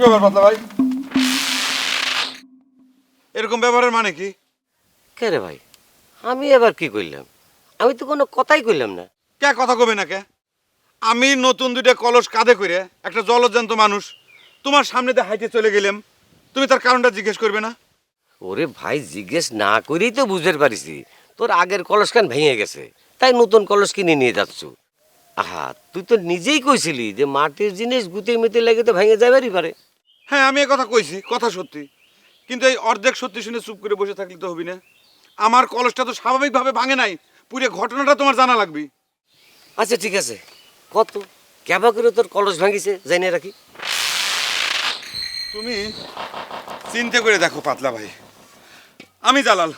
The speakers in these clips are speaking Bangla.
ব্যাপার পাতলা ভাই? এরকম ব্যবহারের মানে কি? কে রে ভাই, আমি এবার কি করলাম? আমি তো কোনো কথাই কইলাম না। কে কথা কবে না কে? আমি নতুন দুইটা কলস কাঁধে করে একটা জলজ্যান্ত মানুষ তোমার সামনে দিয়ে হাইটে চলে গেলাম, তুমি তার কারণটা জিজ্ঞেস করবে না? ওরে ভাই, জিজ্ঞেস না করেই তো বুঝতে পারিছি তোর আগের কলস কান ভেঙে গেছে, তাই নতুন কলস কিনে নিয়ে যাচ্ছ। আহা, তুই তো নিজেই কইছিলি যে মাটির জিনিস গুতে মিতে লেগে তো ভেঙে যাবেরই পারে। হ্যাঁ, আমি কথা কইছি, কথা সত্যি। কিন্তু এই অর্ধেক সত্যি শুনে চুপ করে বসে থাকলে তো হবি না। আমার কলসটা তো স্বাভাবিকভাবে ভাঙে নাই, পুরো ঘটনাটা তোমার জানা লাগবে। আচ্ছা ঠিক আছে, কত কেবা করে তোর কলস ভাঙিছে জানিয়ে রাখি। তুমি চিন্তা করে দেখো পাতলা ভাই, আমি জালাল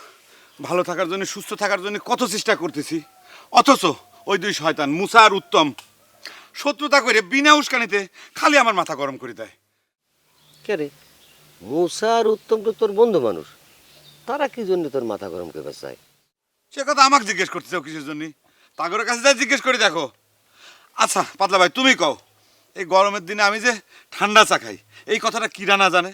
ভালো থাকার জন্য, সুস্থ থাকার জন্য কত চেষ্টা করতেছি, অথচ ওই দুই শয়তান মুসা আর উত্তম শত্রুতা করে বিনা উস্কানিতে খালি আমার মাথা গরম করে দেয়। কে রে, মুসা আর উত্তম তো তোর বন্ধু মানুষ, তারা কি জন্য তোর মাথা গরম করবে চায়? সে কথা আমাকে জিজ্ঞেস করতে চাও কিসের জন্য? তাগরের কাছে যাই জিজ্ঞেস করে দেখো। আচ্ছা পাতলা ভাই, তুমি কও, এই গরমের দিনে আমি যে ঠান্ডা চা খাই, এই কথাটা কিরা না জানে?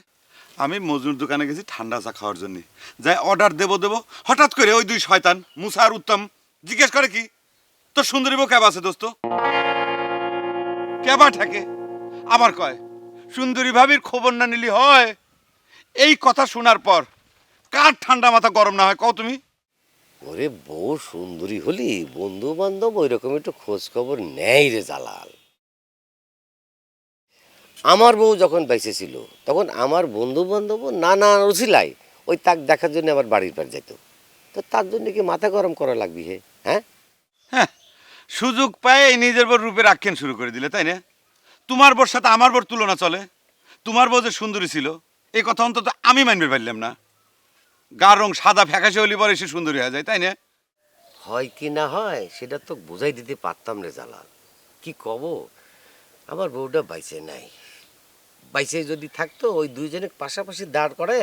আমি মজনুর দোকানে গেছি ঠান্ডা চা খাওয়ার জন্য, যাই অর্ডার দেবো দেবো, হঠাৎ করে ওই দুই শয়তান মুসা আর উত্তম জিজ্ঞেস করে কি, তোর সুন্দরী বউ ক্যাব আছে দোস্ত? ক্যাবা ঠেকে আবার কয় সুন্দরী ভাবির খবর না নিলি হয়। এই কথা শোনার পর কার ঠান্ডা মাথা গরম না হয় কও তুমি? ওরে বউ সুন্দরী হলি বন্ধু বান্ধব ওই রকম একটু খোঁজ খবর নেই রে জালাল। আমার বউ যখন বেঁচে ছিল তখন আমার বন্ধু বান্ধব নানা রসিলাই ওই তাক দেখার জন্য আমার বাড়ির পার যেত, তো তার জন্য কি মাথা গরম করা লাগবি? হে হ্যাঁ, হ্যাঁ, সুযোগ পায় নিজের বর রূপের আখ্যান শুরু করে দিলে, তাই না? তোমার বর সাথে আমার বর তুলনা চলে? তোমার বউ যে সুন্দরী ছিল এই কথা অন্তত আমি মানবে পারলাম না। গার রং সাদা ফ্যাকাশে হলি পরে সে সুন্দরী হয়ে যায়, তাই না? হয় কি না হয় সেটা তো বোঝাই দিতে পারতাম রে জালাল। কি কব, আমার বউটা বাইচে নাই। বাইচে যদি থাকতো ওই দুইজনে পাশাপাশি দাঁড় করে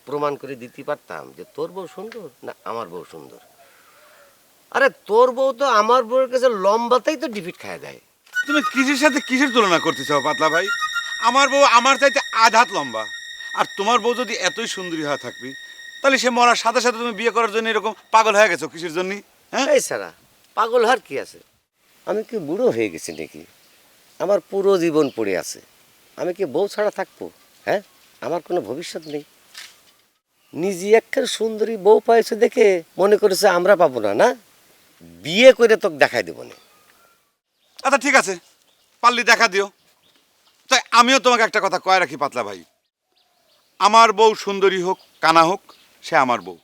প্রমাণ করে দিতে পারতাম যে তোর বউ সুন্দর না আমার বউ সুন্দর। আরে তোর বউ তো আমার বউয়ের কাছে লম্বাতেই তো ডিফিট খায় দেয়। তুমি কিসের সাথে কিসের তুলনা করতে চাও পাতলা ভাই? আমার বউ আমার চাইতে আধ হাত লম্বা, আর তোমার বউ যদি এতই সুন্দরী হয়ে থাকবি তাহলে সে মরার সাথে সাথে তুমি বিয়ে করার জন্য এরকম পাগল হয়ে গেছো কিসের জন্য? হ্যাঁ, এই সারা পাগল হওয়ার কি আছে? আমি কি বুড়ো হয়ে গেছি নাকি? আমার পুরো জীবন পড়ে আছে। আমি কি বউ ছাড়া থাকবো? হ্যাঁ, আমার কোনো ভবিষ্যৎ নেই। নিজে একটা সুন্দরী বউ পাইছে দেখে মনে করেছে আমরা পাবো না, না বিয়ে করে তোকে দেখাই দেবো না। আচ্ছা ঠিক আছে, পারলি দেখা দিও। তাই আমিও তোমাকে একটা কথা কয়ে রাখি পাতলা ভাই, আমার বউ সুন্দরী হোক কানা হোক, সে আমার বউ।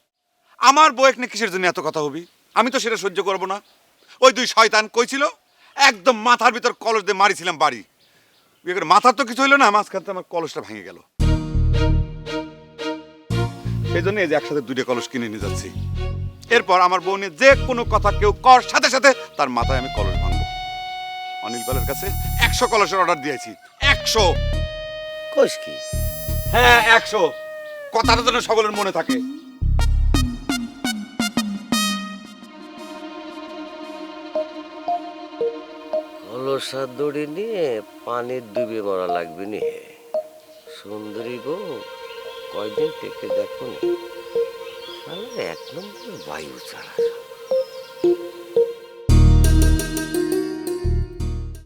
আমার বউ এক কিসের জন্য এত কথা হবি? আমি তো সেটা সহ্য করবো না। ওই দুই শয়তান কইছিল একদম মাথার ভিতর কলস দিয়ে মারিছিলাম বাড়ি। বিয়ে করে মাথার তো কিছু হইলো না, মাঝখানে আমার কলসটা ভেঙে গেল। সেই জন্য এই যে একসাথে দুইটা কলস কিনে নিয়ে যাচ্ছি। এরপর আমার বউ নিয়ে যে কোনো কথা কেউ কর সাথে সাথে তার মাথায় আমি কলস ভাঙবো। অনিল পালের কাছে 100 কলসের অর্ডার দিয়েছি। 100। কোষ কি? হ্যাঁ 100, কথাটা যেন সকলের মনে থাকে। কলসা দড়ি নিয়ে পানির ডুবে মরা লাগবে নি হে। সুন্দরী বউ কয়দিন থেকে দেখো নি, এক নম্বর বায়ু ছাড়া।